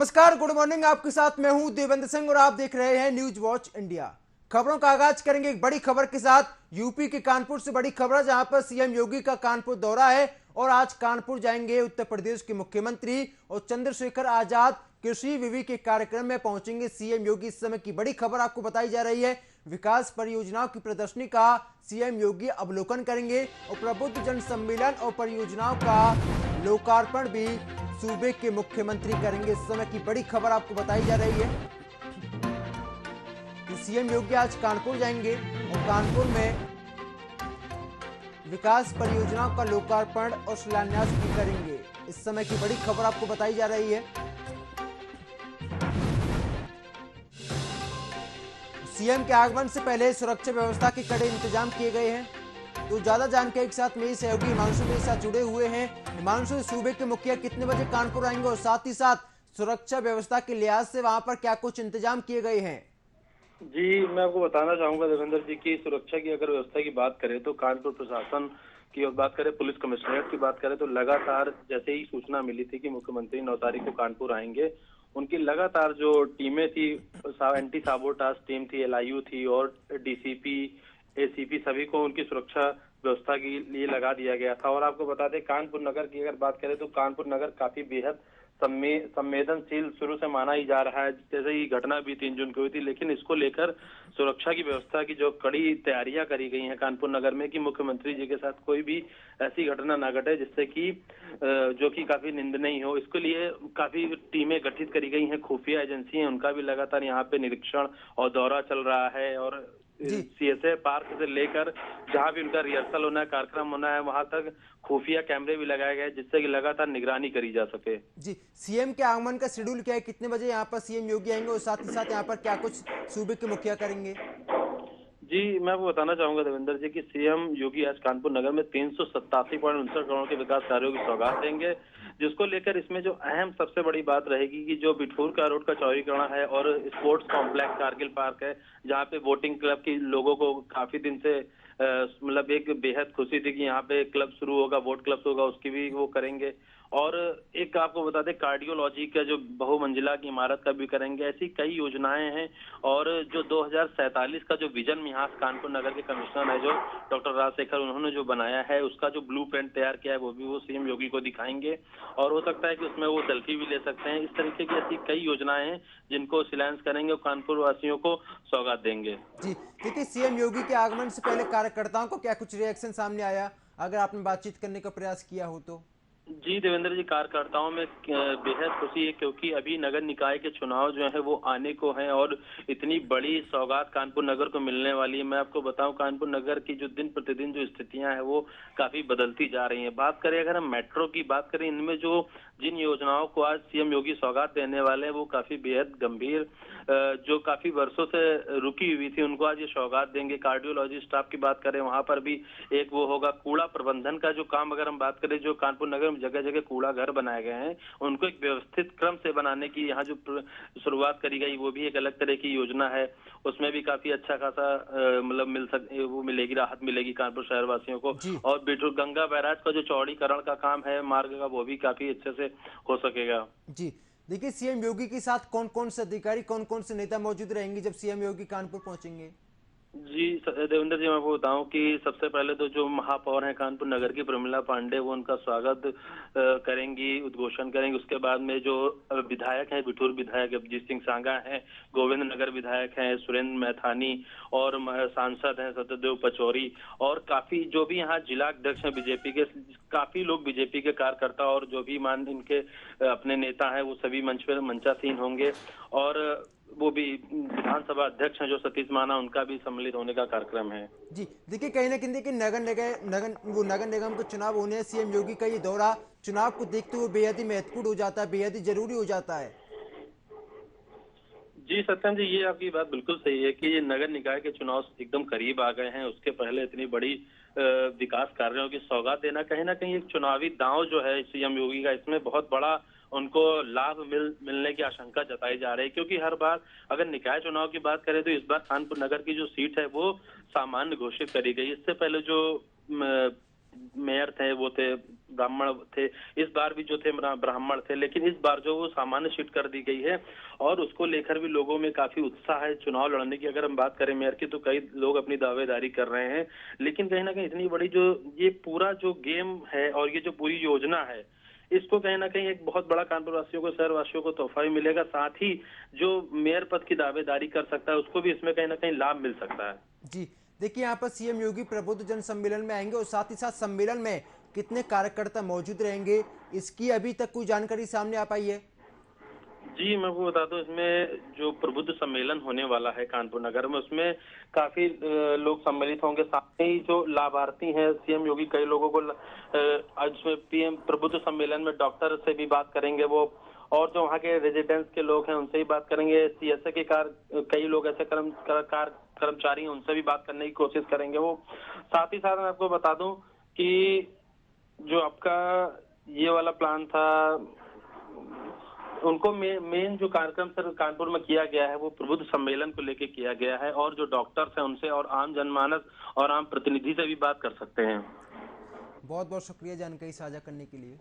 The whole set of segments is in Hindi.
नमस्कार, गुड मॉर्निंग। आपके साथ मैं हूं देवेंद्र सिंह और आप देख रहे हैं न्यूज वॉच इंडिया। खबरों का आगाज करेंगे एक बड़ी खबर के साथ। यूपी के कानपुर से बड़ी खबर, जहां पर सीएम योगी का कानपुर दौरा है और आज कानपुर जाएंगे उत्तर प्रदेश के मुख्यमंत्री और चंद्रशेखर आजाद कृषि विवि के कार्यक्रम में पहुंचेंगे सीएम योगी। इस समय की बड़ी खबर आपको बताई जा रही है। विकास परियोजनाओं की प्रदर्शनी का सीएम योगी अवलोकन करेंगे और प्रबुद्ध जन सम्मेलन और परियोजनाओं का लोकार्पण भी सूबे के मुख्यमंत्री करेंगे। इस समय की बड़ी खबर आपको बताई जा रही है कि सीएम योगी आज कानपुर जाएंगे और कानपुर में विकास परियोजनाओं का लोकार्पण और शिलान्यास भी करेंगे। इस समय की बड़ी खबर आपको बताई जा रही है। सीएम के आगमन से पहले सुरक्षा व्यवस्था के कड़े इंतजाम किए गए हैं। तो ज्यादा जानकारी के साथ मेरे सहयोगी हिमांशु मेरे साथ जुड़े हुए हैं। हिमांशु, सूबे के मुखिया कितने बजे कानपुर आएंगे और साथ ही साथ सुरक्षा व्यवस्था के लिहाज से वहां पर क्या कुछ इंतजाम किए गए हैं? जी, मैं आपको बताना चाहूंगा देवेंद्र जी की सुरक्षा की अगर व्यवस्था की बात करें तो कानपुर प्रशासन की बात करें, पुलिस कमिश्नरेट की बात करें तो लगातार जैसे ही सूचना मिली थी कि मुख्यमंत्री 9 तारीख को कानपुर आएंगे, उनकी लगातार जो टीमें थी, एंटी साबोटाज टीम थी, एलआईयू थी और डीसीपी, एसीपी, सभी को उनकी सुरक्षा व्यवस्था के लिए लगा दिया गया था। और आपको बता दें, कानपुर नगर की अगर बात करें तो कानपुर नगर काफी बेहद संवेदनशील शुरू से माना ही जा रहा है। जैसे ही घटना भी 3 जून को हुई थी, लेकिन इसको लेकर सुरक्षा की व्यवस्था की जो कड़ी तैयारियां करी गई हैं कानपुर नगर में कि मुख्यमंत्री जी के साथ कोई भी ऐसी घटना ना घटे जिससे कि जो कि काफी निंदनीय हो। इसके लिए काफी टीमें गठित करी गई हैं, खुफिया एजेंसी हैं, उनका भी लगातार यहाँ पे निरीक्षण और दौरा चल रहा है। और सीएसए पार्क से लेकर जहां भी उनका रिहर्सल होना है, कार्यक्रम होना है, वहां तक खुफिया कैमरे भी लगाए गए जिससे कि लगातार निगरानी करी जा सके। जी, सीएम के आगमन का शेड्यूल क्या है? कितने बजे यहाँ पर सीएम योगी आएंगे और साथ ही साथ यहाँ पर क्या कुछ सूबे के मुखिया करेंगे? जी, मैं आपको बताना चाहूंगा देवेंद्र जी की सीएम योगी आज कानपुर नगर में 387.69 करोड़ के विकास कार्यों की सौगात देंगे, जिसको लेकर इसमें जो अहम सबसे बड़ी बात रहेगी कि जो बिठूर का रोड का चौड़ीकरण है और स्पोर्ट्स कॉम्प्लेक्स कारगिल पार्क है, जहाँ पे वोटिंग क्लब की लोगों को काफी दिन से मतलब एक बेहद खुशी थी कि यहाँ पे क्लब शुरू होगा, वोट क्लब होगा, उसकी भी वो करेंगे। और एक आपको बता दें, कार्डियोलॉजी का जो बहुमंजिला की इमारत का भी करेंगे। ऐसी कई योजनाएं हैं। और जो 2047 का जो विजन मिहास कानपुर नगर के कमिश्नर है जो डॉक्टर राजशेखर, उन्होंने जो बनाया है, उसका जो ब्लूप्रिंट तैयार किया है वो भी वो सीएम योगी को दिखाएंगे। और हो सकता है कि उसमें वो सेल्फी भी ले सकते हैं। इस तरीके की ऐसी कई योजनाएं हैं जिनको शिलान्यास करेंगे और कानपुर वासियों को सौगात देंगे। जी, देखिए, सीएम योगी के आगमन से पहले कार्यकर्ताओं को क्या कुछ रिएक्शन सामने आया, अगर आपने बातचीत करने का प्रयास किया हो तो? जी देवेंद्र जी, कार्यकर्ताओं में बेहद खुशी है क्योंकि अभी नगर निकाय के चुनाव जो है वो आने को हैं और इतनी बड़ी सौगात कानपुर नगर को मिलने वाली है। मैं आपको बताऊं, कानपुर नगर की जो दिन प्रतिदिन जो स्थितियां हैं वो काफी बदलती जा रही हैं। बात करें अगर हम मेट्रो की बात करें, इनमें जो जिन योजनाओं को आज सीएम योगी सौगात देने वाले हैं वो काफी बेहद गंभीर, जो काफी वर्षों से रुकी हुई थी, उनको आज ये सौगात देंगे। कार्डियोलॉजी स्टाफ की बात करें, वहां पर भी एक वो होगा। कूड़ा प्रबंधन का जो काम अगर हम बात करें, जो कानपुर नगर में जगह जगह कूड़ा घर बनाए गए हैं, उनको एक व्यवस्थित क्रम से बनाने की यहाँ जो शुरुआत करी गई वो भी एक अलग तरह की योजना है। उसमें भी काफी अच्छा खासा मतलब वो मिलेगी, राहत मिलेगी कानपुर शहर वासियों को। और बिठूर गंगा बैराज का जो चौड़ीकरण का काम है मार्ग का, वो भी काफी अच्छे से हो सकेगा। जी, देखिए, सीएम योगी के साथ कौन कौन से अधिकारी, कौन कौन से नेता मौजूद रहेंगे जब सीएम योगी कानपुर पहुंचेंगे? जी देवेंद्र जी, मैं आपको बताऊं कि सबसे पहले तो जो महापौर हैं कानपुर नगर की प्रमिला पांडे, वो उनका स्वागत करेंगी, उद्घोषण करेंगे। उसके बाद में जो विधायक हैं, बिठूर विधायक अभिजीत सिंह सांगा हैं, गोविंद नगर विधायक हैं सुरेंद्र मैथानी, और सांसद हैं सत्यदेव पचौरी, और काफी जो भी यहाँ जिला अध्यक्ष हैं बीजेपी के, काफी लोग बीजेपी के कार्यकर्ता और जो भी मान इनके अपने नेता हैं वो सभी मंच पर मंचासीन होंगे। और वो भी विधानसभा अध्यक्ष हैं जो सतीश माना, उनका भी सम्मिलित होने का कार्यक्रम है। जी, देखिए, कहीं ना कहीं देखिए, नगर निगम के चुनाव होने हैं। सीएम योगी का ये दौरा चुनाव को देखते हुए बेहद ही महत्वपूर्ण हो जाता है, बेहद ही जरूरी हो जाता है। जी सत्यम जी, ये आपकी बात बिल्कुल सही है कि ये नगर निकाय के चुनाव एकदम करीब आ गए हैं। उसके पहले इतनी बड़ी विकास कार्यों की सौगात देना कहीं ना कहीं एक चुनावी दांव जो है सीएम योगी का, इसमें बहुत बड़ा उनको लाभ मिलने की आशंका जताई जा रही है। क्योंकि हर बार अगर निकाय चुनाव की बात करें तो इस बार कानपुर नगर की जो सीट है वो सामान्य घोषित करी गई। इससे पहले जो मेयर थे वो थे ब्राह्मण थे, इस बार भी जो थे ब्राह्मण थे, लेकिन इस बार जो वो सामान्य सीट कर दी गई है और उसको लेकर भी लोगों में काफी उत्साह है चुनाव लड़ने की। अगर हम बात करें मेयर की तो कई लोग अपनी दावेदारी कर रहे हैं, लेकिन कहीं ना कहीं इतनी बड़ी जो ये पूरा जो गेम है और ये जो पूरी योजना है, इसको कहीं ना कहीं एक बहुत बड़ा कानपुर वासियों को, शहर वासियों को तोहफा भी मिलेगा, साथ ही जो मेयर पद की दावेदारी कर सकता है उसको भी इसमें कहीं ना कहीं लाभ मिल सकता है। जी देखिए, यहाँ पर सीएम योगी प्रबुद्ध जन सम्मेलन में आएंगे और साथ ही साथ सम्मेलन में कितने कार्यकर्ता मौजूद रहेंगे, इसकी अभी तक कोई जानकारी सामने आ पाई है? जी मैं आपको बता दूं, इसमें जो प्रबुद्ध सम्मेलन होने वाला है कानपुर नगर में, उसमें काफी लोग सम्मिलित होंगे। साथ ही जो लाभार्थी हैं सीएम योगी कई लोगों को आज इसमें पीएम प्रबुद्ध सम्मेलन में डॉक्टर से भी बात करेंगे वो, और जो वहाँ के रेजिडेंट्स के लोग हैं उनसे भी बात करेंगे। सीएसए के कई लोग ऐसे कर्मचारी हैं, उनसे भी बात करने की कोशिश करेंगे वो। साथ ही साथ मैं आपको बता दूं कि जो आपका ये वाला प्लान था, उनको मेन जो कार्यक्रम सर कानपुर में किया गया है वो प्रबुद्ध सम्मेलन को लेके किया गया है, और जो डॉक्टर्स हैं उनसे और आम जनमानस और आम प्रतिनिधि से भी बात कर सकते हैं। बहुत बहुत शुक्रिया जानकारी साझा करने के लिए।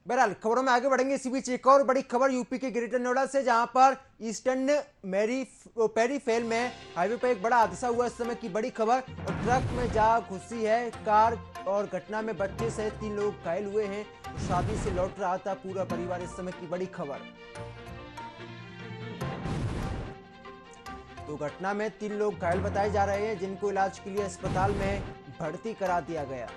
बहरहाल खबरों में आगे बढ़ेंगे, इसी बीच एक और बड़ी खबर यूपी के ग्रेटर नोएडा से, जहां पर ईस्टर्न पेरीफेल में हाईवे पर एक बड़ा हादसा हुआ। इस समय की बड़ी खबर, और ट्रक में जा घुसी है कार और घटना में बच्चे सहित 3 लोग घायल हुए हैं। शादी से लौट रहा था पूरा परिवार, इस समय की बड़ी खबर। तो घटना में 3 लोग घायल बताए जा रहे हैं, जिनको इलाज के लिए अस्पताल में भर्ती करा दिया गया।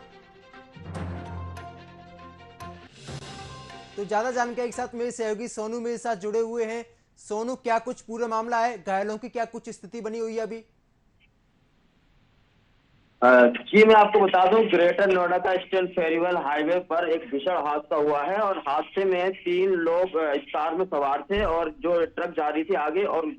तो ज्यादा जानकारी के साथ मेरे सहयोगी सोनू मेरे साथ जुड़े हुए हैं। सोनू, क्या कुछ पूरा मामला है, घायलों की क्या कुछ स्थिति बनी हुई है अभी? जी मैं आपको बता दूं, ग्रेटर नोएडा का ईस्टर्न फेरीवेल हाईवे पर एक भीषण हादसा हुआ है, और हादसे में 3 लोग कार में सवार थे, और जो ट्रक जा रही थी आगे और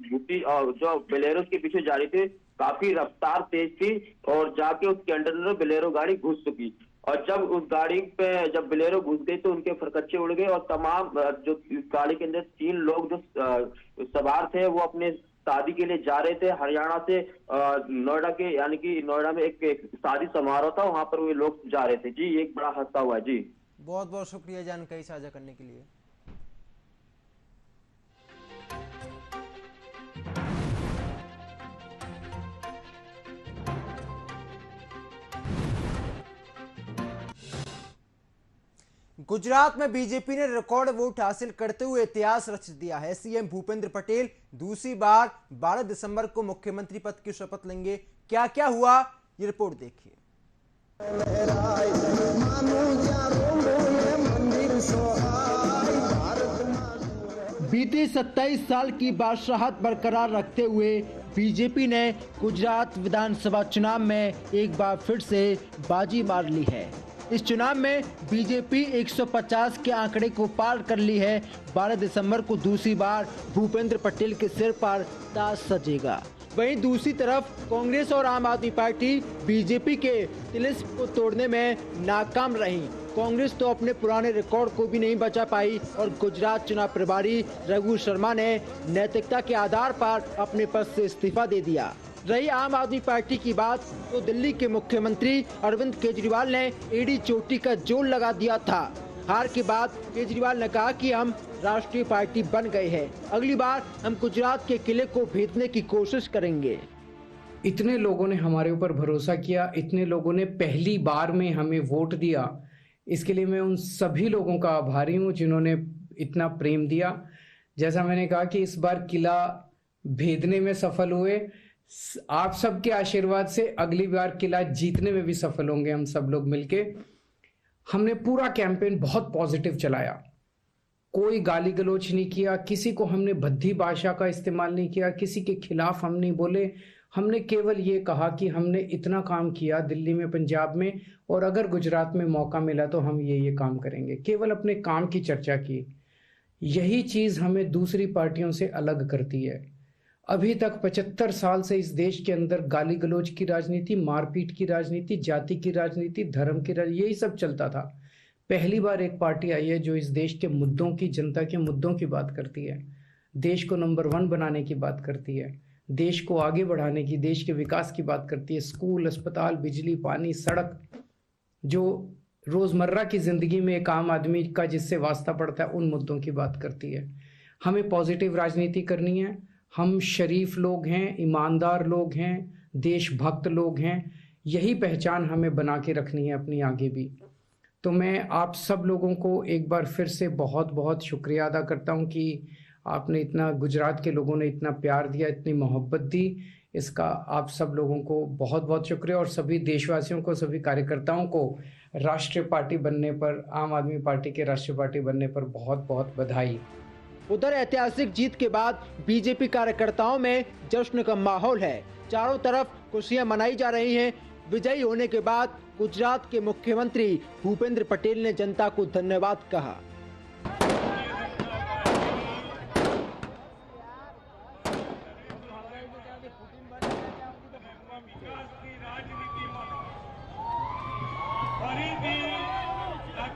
जो बोलेरो के पीछे जा रही थी, काफी रफ्तार तेज थी और जाके उसके अंडर में बोलेरो गाड़ी घुस चुकी। और जब उस गाड़ी पे जब बोलेरो घुस गई तो उनके फरकच्चे उड़ गए, और तमाम जो इस गाड़ी के अंदर 3 लोग जो सवार थे वो अपने शादी के लिए जा रहे थे हरियाणा से नोएडा के, यानी कि नोएडा में एक शादी समारोह था, वहां पर वे लोग जा रहे थे। जी एक बड़ा हादसा हुआ। जी बहुत बहुत शुक्रिया जानकारी साझा करने के लिए। गुजरात में बीजेपी ने रिकॉर्ड वोट हासिल करते हुए इतिहास रच दिया है। सीएम भूपेंद्र पटेल दूसरी बार 12 दिसंबर को मुख्यमंत्री पद की शपथ लेंगे। क्या क्या हुआ, ये रिपोर्ट देखिए। बीते 27 साल की बादशाहत बरकरार रखते हुए बीजेपी ने गुजरात विधानसभा चुनाव में एक बार फिर से बाजी मार ली है। इस चुनाव में बीजेपी 150 के आंकड़े को पार कर ली है। 12 दिसंबर को दूसरी बार भूपेंद्र पटेल के सिर पर ताज सजेगा। वहीं दूसरी तरफ कांग्रेस और आम आदमी पार्टी बीजेपी के तिलिस्म को तोड़ने में नाकाम रही। कांग्रेस तो अपने पुराने रिकॉर्ड को भी नहीं बचा पाई और गुजरात चुनाव प्रभारी रघु शर्मा ने नैतिकता के आधार पर अपने पद से इस्तीफा दे दिया। रही आम आदमी पार्टी की बात, तो दिल्ली के मुख्यमंत्री अरविंद केजरीवाल ने एड़ी चोटी का जोर लगा दिया था। हार के बाद केजरीवाल ने कहा कि हम राष्ट्रीय पार्टी बन गए हैं, अगली बार हम गुजरात के किले को भेदने की कोशिश करेंगे। इतने लोगों ने हमारे ऊपर भरोसा किया, इतने लोगों ने पहली बार में हमें वोट दिया, इसके लिए मैं उन सभी लोगों का आभारी हूँ जिन्होंने इतना प्रेम दिया। जैसा मैंने कहा कि इस बार किला भेदने में सफल हुए, आप सबके आशीर्वाद से अगली बार किला जीतने में भी सफल होंगे हम सब लोग मिलके। हमने पूरा कैंपेन बहुत पॉजिटिव चलाया, कोई गाली गलौज नहीं किया, किसी को हमने भद्दी भाषा का इस्तेमाल नहीं किया, किसी के खिलाफ हम नहीं बोले। हमने केवल ये कहा कि हमने इतना काम किया दिल्ली में, पंजाब में, और अगर गुजरात में मौका मिला तो हम ये काम करेंगे। केवल अपने काम की चर्चा की। यही चीज हमें दूसरी पार्टियों से अलग करती है। अभी तक 75 साल से इस देश के अंदर गाली गलौज की राजनीति, मारपीट की राजनीति, जाति की राजनीति, धर्म की राजनीति, यही सब चलता था। पहली बार एक पार्टी आई है जो इस देश के मुद्दों की, जनता के मुद्दों की बात करती है, देश को नंबर 1 बनाने की बात करती है, देश को आगे बढ़ाने की, देश के विकास की बात करती है। स्कूल, अस्पताल, बिजली, पानी, सड़क, जो रोज़मर्रा की ज़िंदगी में एक आम आदमी का जिससे वास्ता पड़ता है, उन मुद्दों की बात करती है। हमें पॉजिटिव राजनीति करनी है। हम शरीफ लोग हैं, ईमानदार लोग हैं, देशभक्त लोग हैं। यही पहचान हमें बना के रखनी है अपनी आगे भी। तो मैं आप सब लोगों को एक बार फिर से बहुत बहुत शुक्रिया अदा करता हूं कि आपने इतना, गुजरात के लोगों ने इतना प्यार दिया, इतनी मोहब्बत दी। इसका आप सब लोगों को बहुत बहुत शुक्रिया, और सभी देशवासियों को, सभी कार्यकर्ताओं को राष्ट्रीय पार्टी बनने पर, आम आदमी पार्टी के राष्ट्रीय पार्टी बनने पर बहुत बहुत बधाई। उधर ऐतिहासिक जीत के बाद बीजेपी कार्यकर्ताओं में जश्न का माहौल है। चारों तरफ खुशियां मनाई जा रही हैं। विजयी होने के बाद गुजरात के मुख्यमंत्री भूपेंद्र पटेल ने जनता को धन्यवाद कहा।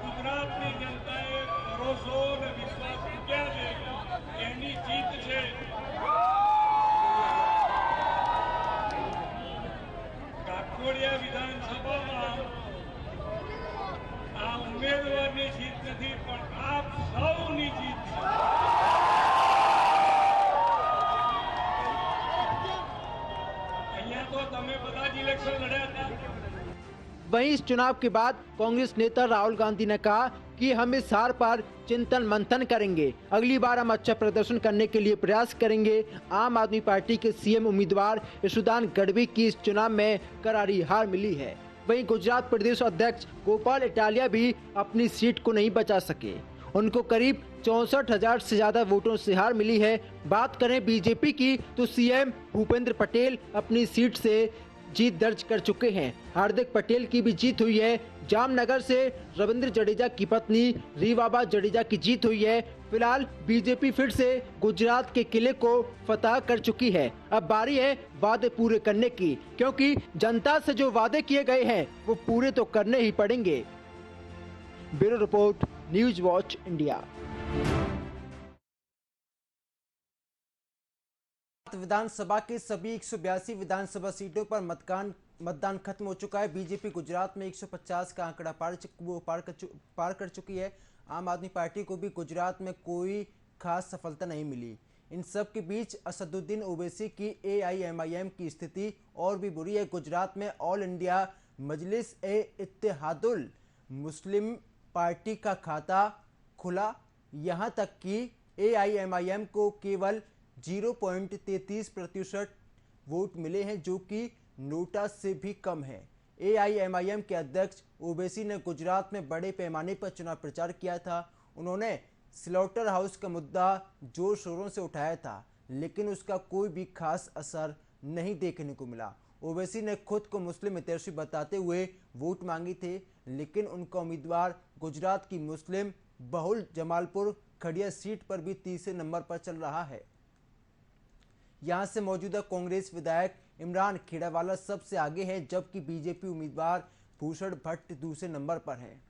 ગુજરાતની જનતાએ ભરોસો અને વિશ્વાસ મૂક્યા છે એની જીત છે। કાકોડિયા વિધાનસભામાં આ ઉમેદવારની જીત નથી પણ આપ સૌની જીત છે। અહીંયા તો તમે બધા જ ઇલેક્શન લડ્યા હતા। वहीं इस चुनाव के बाद कांग्रेस नेता राहुल गांधी ने कहा कि हम इस हार पर चिंतन मंथन करेंगे, अगली बार हम अच्छा प्रदर्शन करने के लिए प्रयास करेंगे। आम आदमी पार्टी के सीएम उम्मीदवार यशोदान गढ़वी की इस चुनाव में करारी हार मिली है। वहीं गुजरात प्रदेश अध्यक्ष गोपाल इटालिया भी अपनी सीट को नहीं बचा सके। उनको करीब 64,000 से ज्यादा वोटों से हार मिली है। बात करें बीजेपी की तो सीएम भूपेंद्र पटेल अपनी सीट से जीत दर्ज कर चुके हैं। हार्दिक पटेल की भी जीत हुई है। जामनगर से रविंद्र जडेजा की पत्नी रीवाबा जडेजा की जीत हुई है। फिलहाल बीजेपी फिर से गुजरात के किले को फतह कर चुकी है। अब बारी है वादे पूरे करने की, क्योंकि जनता से जो वादे किए गए हैं वो पूरे तो करने ही पड़ेंगे। Bureau report, news watch India. विधानसभा के सभी 182 विधानसभा सीटों पर मतदान खत्म हो चुका है। बीजेपी गुजरात में 150 का आंकड़ा पार कर चुकी है। आम आदमी पार्टी को भी गुजरात में कोई खास सफलता नहीं मिली। इन सब के बीच असदुद्दीन ओवैसी की AIMIM की स्थिति और भी बुरी है। गुजरात में ऑल इंडिया मजलिस ए इत्तेहादुल मुस्लिम पार्टी का खाता खुला। यहां तक कि AIMIM को केवल 0.33% वोट मिले हैं, जो कि नोटा से भी कम है। AIMIM के अध्यक्ष ओवैसी ने गुजरात में बड़े पैमाने पर चुनाव प्रचार किया था। उन्होंने स्लॉटर हाउस का मुद्दा जोर शोरों से उठाया था, लेकिन उसका कोई भी खास असर नहीं देखने को मिला। ओवैसी ने खुद को मुस्लिम हितैषी बताते हुए वोट मांगी थे, लेकिन उनका उम्मीदवार गुजरात की मुस्लिम बहुल जमालपुर खड़िया सीट पर भी तीसरे नंबर पर चल रहा है। यहां से मौजूदा कांग्रेस विधायक इमरान खेड़ावाला सबसे आगे है, जबकि बीजेपी उम्मीदवार भूषण भट्ट दूसरे नंबर पर है।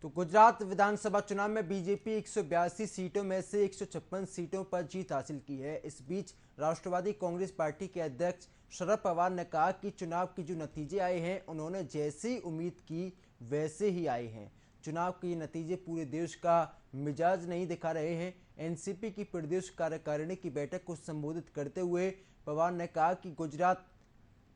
तो गुजरात विधानसभा चुनाव में बीजेपी 182 सीटों में से 156 सीटों पर जीत हासिल की है। इस बीच राष्ट्रवादी कांग्रेस पार्टी के अध्यक्ष शरद पवार ने कहा कि चुनाव के जो नतीजे आए हैं उन्होंने जैसी उम्मीद की वैसे ही आए हैं। चुनाव के नतीजे पूरे देश का मिजाज नहीं दिखा रहे हैं। एनसीपी की प्रदेश कार्यकारिणी की बैठक को संबोधित करते हुए पवार ने कहा कि गुजरात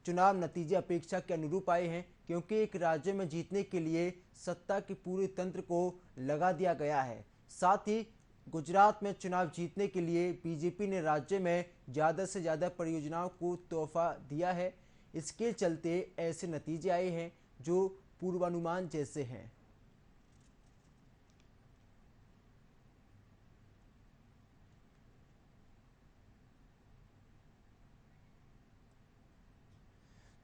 चुनाव नतीजे अपेक्षा के अनुरूप आए हैं, क्योंकि एक राज्य में जीतने के लिए सत्ता के पूरे तंत्र को लगा दिया गया है। साथ ही गुजरात में चुनाव जीतने के लिए बीजेपी ने राज्य में ज़्यादा से ज़्यादा परियोजनाओं को तोहफा दिया है। इसके चलते ऐसे नतीजे आए हैं जो पूर्वानुमान जैसे हैं।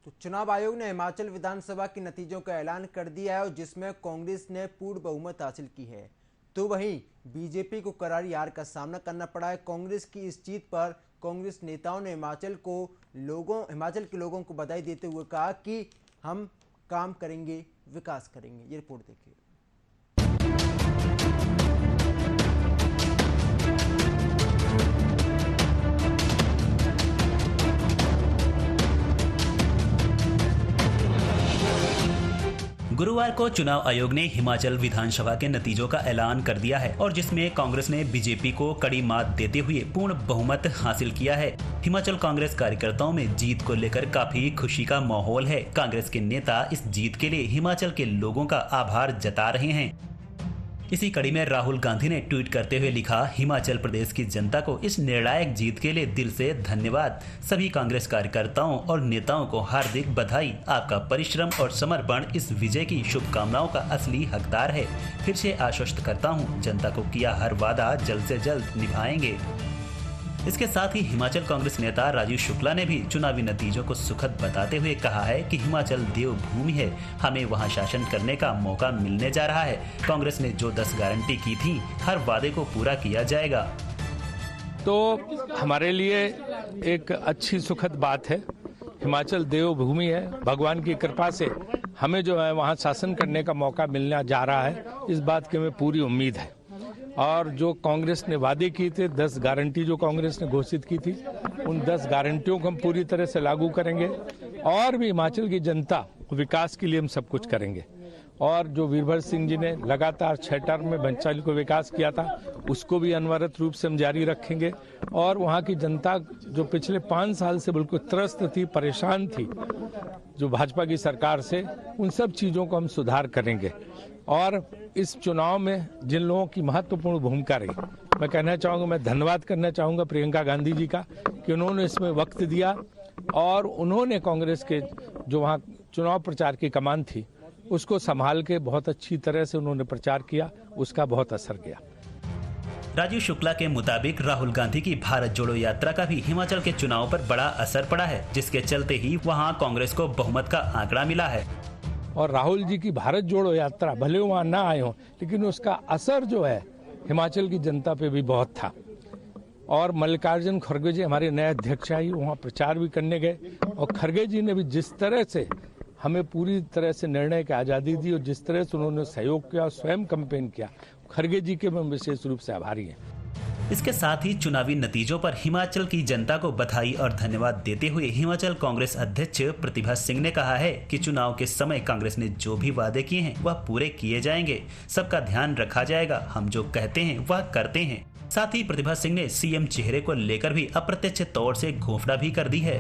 तो चुनाव आयोग ने हिमाचल विधानसभा के नतीजों का ऐलान कर दिया है, और जिसमें कांग्रेस ने पूर्ण बहुमत हासिल की है। तो वहीं बीजेपी को करारी हार का सामना करना पड़ा है। कांग्रेस की इस जीत पर कांग्रेस नेताओं ने हिमाचल के लोगों को बधाई देते हुए कहा कि हम काम करेंगे, विकास करेंगे। ये रिपोर्ट देखिए। गुरुवार को चुनाव आयोग ने हिमाचल विधानसभा के नतीजों का ऐलान कर दिया है और जिसमें कांग्रेस ने बीजेपी को कड़ी मात देते हुए पूर्ण बहुमत हासिल किया है। हिमाचल कांग्रेस कार्यकर्ताओं में जीत को लेकर काफी खुशी का माहौल है। कांग्रेस के नेता इस जीत के लिए हिमाचल के लोगों का आभार जता रहे हैं। इसी कड़ी में राहुल गांधी ने ट्वीट करते हुए लिखा, हिमाचल प्रदेश की जनता को इस निर्णायक जीत के लिए दिल से धन्यवाद। सभी कांग्रेस कार्यकर्ताओं और नेताओं को हार्दिक बधाई। आपका परिश्रम और समर्पण इस विजय की शुभकामनाओं का असली हकदार है। फिर से आश्वस्त करता हूं, जनता को किया हर वादा जल्द से जल्द निभाएंगे। इसके साथ ही हिमाचल कांग्रेस नेता राजीव शुक्ला ने भी चुनावी नतीजों को सुखद बताते हुए कहा है कि हिमाचल देवभूमि है, हमें वहां शासन करने का मौका मिलने जा रहा है। कांग्रेस ने जो 10 गारंटी की थी, हर वादे को पूरा किया जाएगा। तो हमारे लिए एक अच्छी सुखद बात है। हिमाचल देवभूमि है, भगवान की कृपा से हमें जो है वहाँ शासन करने का मौका मिलने जा रहा है, इस बात की हमें पूरी उम्मीद है। और जो कांग्रेस ने वादे किए थे, 10 गारंटी जो कांग्रेस ने घोषित की थी, उन 10 गारंटियों को हम पूरी तरह से लागू करेंगे और भी हिमाचल की जनता विकास के लिए हम सब कुछ करेंगे। और जो वीरभद्र सिंह जी ने लगातार 6 टर्म में हिमाचल को विकास किया था, उसको भी अनवरत रूप से हम जारी रखेंगे। और वहाँ की जनता जो पिछले 5 साल से बिल्कुल त्रस्त थी, परेशान थी जो भाजपा की सरकार से, उन सब चीज़ों को हम सुधार करेंगे। और इस चुनाव में जिन लोगों की महत्वपूर्ण भूमिका रही, मैं कहना चाहूँगा, मैं धन्यवाद करना चाहूँगा प्रियंका गांधी जी का कि उन्होंने इसमें वक्त दिया और उन्होंने कांग्रेस के जो वहाँ चुनाव प्रचार की कमान थी उसको संभाल के बहुत अच्छी तरह से उन्होंने प्रचार किया, उसका बहुत असर गया। राजीव शुक्ला के मुताबिक राहुल गांधी की भारत जोड़ो यात्रा का भी हिमाचल के चुनाव पर बड़ा असर पड़ा है, जिसके चलते ही वहां कांग्रेस को बहुमत का आंकड़ा मिला है। और राहुल जी की भारत जोड़ो यात्रा भले वहाँ ना आए हों, लेकिन उसका असर जो है हिमाचल की जनता पे भी बहुत था। और मल्लिकार्जुन खड़गे जी हमारे नए अध्यक्ष आई, वहाँ प्रचार भी करने गए और खड़गे जी ने भी जिस तरह से हमें पूरी तरह से निर्णय की आज़ादी दी और जिस तरह से उन्होंने सहयोग किया, स्वयं कैंपेन किया, खड़गे जी के हम विशेष रूप से आभारी हैं। इसके साथ ही चुनावी नतीजों पर हिमाचल की जनता को बधाई और धन्यवाद देते हुए हिमाचल कांग्रेस अध्यक्ष प्रतिभा सिंह ने कहा है कि चुनाव के समय कांग्रेस ने जो भी वादे किए हैं वह पूरे किए जाएंगे, सबका ध्यान रखा जाएगा, हम जो कहते हैं वह करते हैं। साथ ही प्रतिभा सिंह ने सीएम चेहरे को लेकर भी अप्रत्यक्ष तौर से घोषणा भी कर दी है।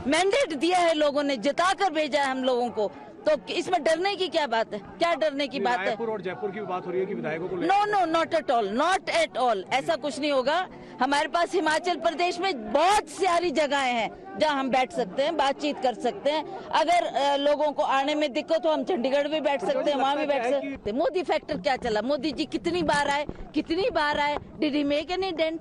मैंडेट दिया है, लोगों ने जिता कर भेजा है हम लोगों को, तो इसमें डरने की क्या बात है? क्या डरने की बात है? रायपुर और जयपुर की बात हो रही है कि विधायकों को no, not at all, not at all, ऐसा कुछ नहीं होगा। हमारे पास हिमाचल प्रदेश में बहुत सारी जगहें हैं जहां हम बैठ सकते हैं, बातचीत कर सकते हैं। अगर लोगों को आने में दिक्कत हो, हम चंडीगढ़ भी बैठ सकते हैं, वहां भी बैठ सकते हैं। मोदी फैक्टर क्या चला? मोदी जी कितनी बार आए, did he make any dent?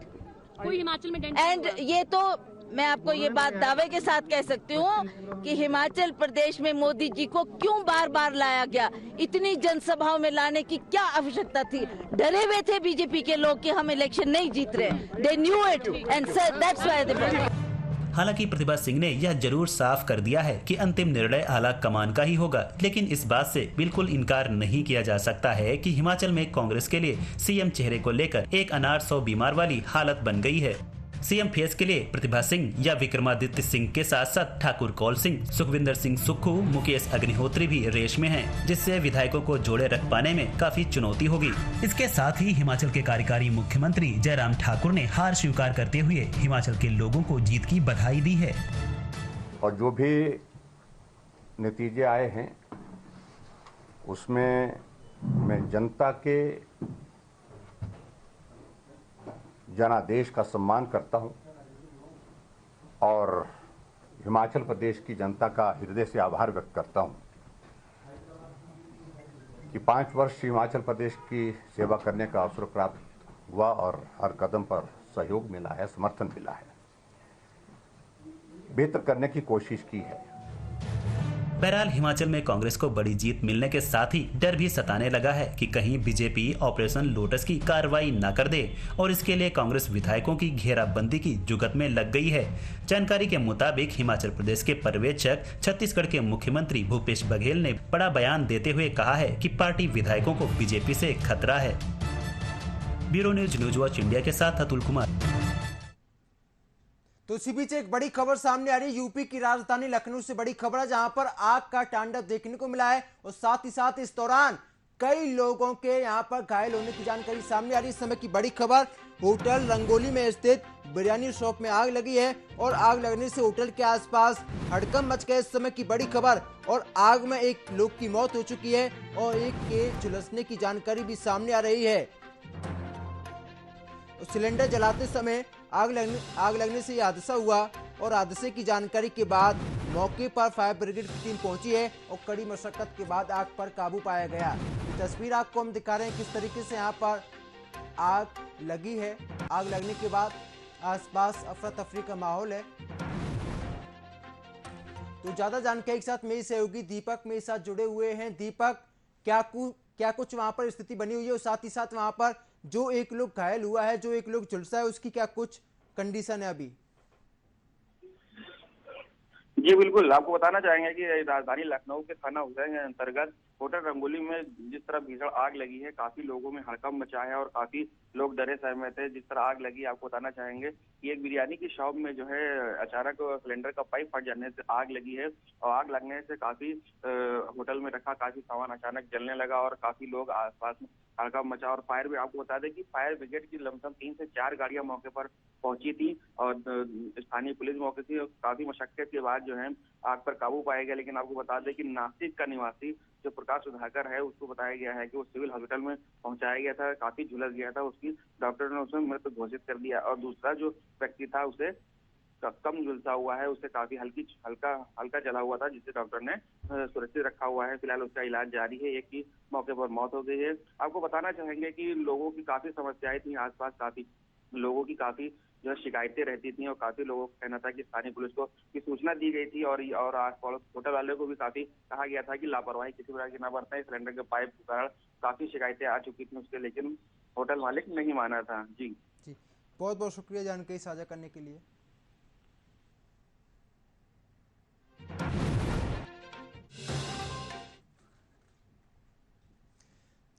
कोई हिमाचल में डेंट? एंड ये तो मैं आपको ये बात दावे के साथ कह सकती हूँ कि हिमाचल प्रदेश में मोदी जी को क्यों बार बार लाया गया, इतनी जनसभाओं में लाने की क्या आवश्यकता थी? डरे हुए थे बीजेपी के लोग कि हम इलेक्शन नहीं जीत रहे, they knew it and that's why they. हालांकि प्रतिभा सिंह ने यह जरूर साफ कर दिया है कि अंतिम निर्णय आला कमान का ही होगा, लेकिन इस बात से बिल्कुल इनकार नहीं किया जा सकता है कि हिमाचल में कांग्रेस के लिए सीएम चेहरे को लेकर एक अनार 100 बीमार वाली हालत बन गई है। सीएम फेस के लिए प्रतिभा सिंह या विक्रमादित्य सिंह के साथ साथ ठाकुर कौल सिंह, सुखविंदर सिंह सुक्खू, मुकेश अग्निहोत्री भी रेस में हैं, जिससे विधायकों को जोड़े रख पाने में काफी चुनौती होगी। इसके साथ ही हिमाचल के कार्यकारी मुख्यमंत्री जयराम ठाकुर ने हार स्वीकार करते हुए हिमाचल के लोगों को जीत की बधाई दी है। और जो भी नतीजे आए हैं उसमें मैं जनता के जनादेश का सम्मान करता हूं और हिमाचल प्रदेश की जनता का हृदय से आभार व्यक्त करता हूं कि 5 वर्ष हिमाचल प्रदेश की सेवा करने का अवसर प्राप्त हुआ और हर कदम पर सहयोग मिला है, समर्थन मिला है, बेहतर करने की कोशिश की है। बहरहाल हिमाचल में कांग्रेस को बड़ी जीत मिलने के साथ ही डर भी सताने लगा है कि कहीं बीजेपी ऑपरेशन लोटस की कार्रवाई न कर दे और इसके लिए कांग्रेस विधायकों की घेराबंदी की जुगत में लग गई है। जानकारी के मुताबिक हिमाचल प्रदेश के पर्यवेक्षक छत्तीसगढ़ के मुख्यमंत्री भूपेश बघेल ने बड़ा बयान देते हुए कहा है कि पार्टी विधायकों को बीजेपी से खतरा है। ब्यूरो न्यूज वॉच इंडिया के साथ अतुल कुमार। तो इसी बीच एक बड़ी खबर सामने आ रही है। यूपी की राजधानी लखनऊ से बड़ी खबर है, जहां पर आग का तांडव देखने को मिला है और साथ ही साथ इस दौरान कई लोगों के यहां पर घायल होने की जानकारी सामने आ रही है। इस समय की बड़ी खबर, होटल रंगोली में स्थित बिरयानी शॉप में आग लगी है और आग लगने से होटल के आसपास हड़कंप मच गया। इस समय की बड़ी खबर, और आग में एक लोग की मौत हो चुकी है और एक के झुलसने की जानकारी भी सामने आ रही है। सिलेंडर जलाते समय आग लगने से यह हादसा हुआ और हादसे की जानकारी के बाद मौके पर फायर ब्रिगेड की टीम पहुंची है और कड़ी मशक्कत के बाद आग पर काबू पाया गया। तस्वीर आपको हम दिखा रहे हैं किस तरीके से यहां पर आग लगी है। आग लगने के बाद आसपास अफरा तफरी का माहौल है। तो ज्यादा जानकारी के साथ मेरी सहयोगी दीपक मेरे साथ जुड़े हुए हैं। दीपक, क्या कुछ वहां पर स्थिति बनी हुई है और साथ ही साथ वहां पर जो एक लोग घायल हुआ है, जो एक लोग झुलसा है, उसकी क्या कुछ कंडीशन है अभी? जी बिल्कुल, आपको बताना चाहेंगे कि राजधानी लखनऊ के थाना हुसैन के अंतर्गत होटल रंगोली में जिस तरह भीषण आग लगी है, काफी लोगों में हड़कंप मचा है और काफी लोग डरे सहमे थे। जिस तरह आग लगी, आपको बताना चाहेंगे कि एक बिरयानी की शॉप में जो है अचानक सिलेंडर का पाइप फट जाने से आग लगी है और आग लगने से काफी होटल में रखा काफी सामान अचानक जलने लगा और काफी लोग आसपास में हड़कंप मचा। और फायर भी आपको बता दें कि फायर ब्रिगेड की लमसम 3 से 4 गाड़ियां मौके पर पहुंची थी और स्थानीय पुलिस मौके से काफी मशक्कत के बाद जो है आग पर काबू पाया गया। लेकिन आपको बता दें कि नासिक का निवासी जो प्रकाश सुधाकर है, उसको बताया गया है कि वो सिविल हॉस्पिटल में पहुंचाया गया था, काफी झुलस गया था, उसकी डॉक्टर ने उसे मृत घोषित कर दिया। और दूसरा जो व्यक्ति था उसे कम झुलसा हुआ है, उसे काफी हल्का जला हुआ था, जिसे डॉक्टर ने सुरक्षित रखा हुआ है। फिलहाल उसका इलाज जारी है। एक की मौके पर मौत हो गई है। आपको बताना चाहेंगे कि लोगों की काफी समस्याएं थी आसपास, काफी लोगों की काफी जो शिकायतें रहती थी और काफी लोगों का कहना था कि स्थानीय पुलिस को की सूचना दी गई थी और आस पड़ोस होटल वाले को भी काफी कहा गया था कि लापरवाही किसी प्रकार की न बरतें। सिलेंडर के पाइप के कारण काफी शिकायतें आ चुकी थी उसके, लेकिन होटल मालिक नहीं माना था। जी बहुत बहुत शुक्रिया जानकारी साझा करने के लिए।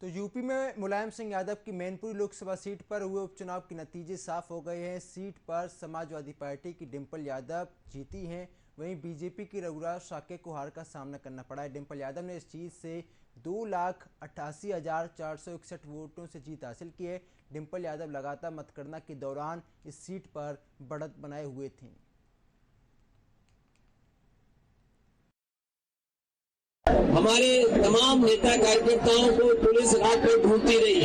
तो यूपी में मुलायम सिंह यादव की मैनपुरी लोकसभा सीट पर हुए उपचुनाव के नतीजे साफ हो गए हैं। सीट पर समाजवादी पार्टी की डिंपल यादव जीती हैं, वहीं बीजेपी की रघुराज शाक्य को हार का सामना करना पड़ा है। डिंपल यादव ने इस जीत से 2,88,461 वोटों से जीत हासिल की है। डिंपल यादव लगातार मतगणना के दौरान इस सीट पर बढ़त बनाए हुए थे। हमारे तमाम नेता कार्यकर्ताओं को पुलिस रात को ढूंढती रही,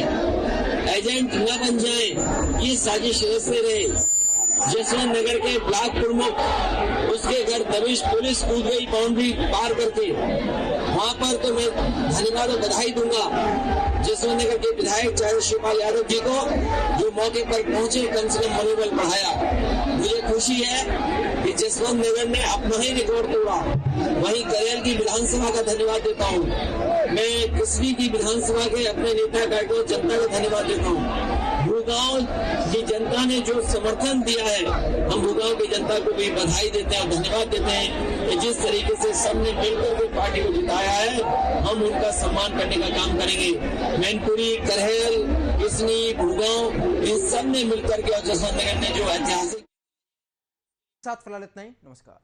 एजेंट न बन जाए ये साजिश रचते रहे। जसवंत नगर के ब्लॉक प्रमुख, उसके घर दबिश पुलिस कूद गई बाउंड्री पार करके। वहां पर तो मैं धन्यवाद और बधाई दूंगा जसवंत नगर के विधायक शिवपाल यादव जी को, जो मौके पर पहुंचे, कम से कम मनोबल बढ़ाया। मुझे खुशी है कि जसवंत नगर ने अपना ही रिकॉर्ड तोड़ा। वहीं करेल की विधानसभा का धन्यवाद देता हूँ मैं, किसवी की विधानसभा के अपने नेता कार्यकर्ता जनता का धन्यवाद देता हूँ। भूगांव की जनता ने जो समर्थन दिया है, हम भूगांव की जनता को भी बधाई देते हैं और धन्यवाद देते हैं कि जिस तरीके से सबने मिलकर के पार्टी को जिताया है, हम उनका सम्मान करने का काम करेंगे। मैनपुरी, करहेल, किसनी, भूगांव, इन सब ने मिलकर के और जसवंत नगर ने जो ऐतिहासिक साथ फिलहाल इतना ही। नमस्कार।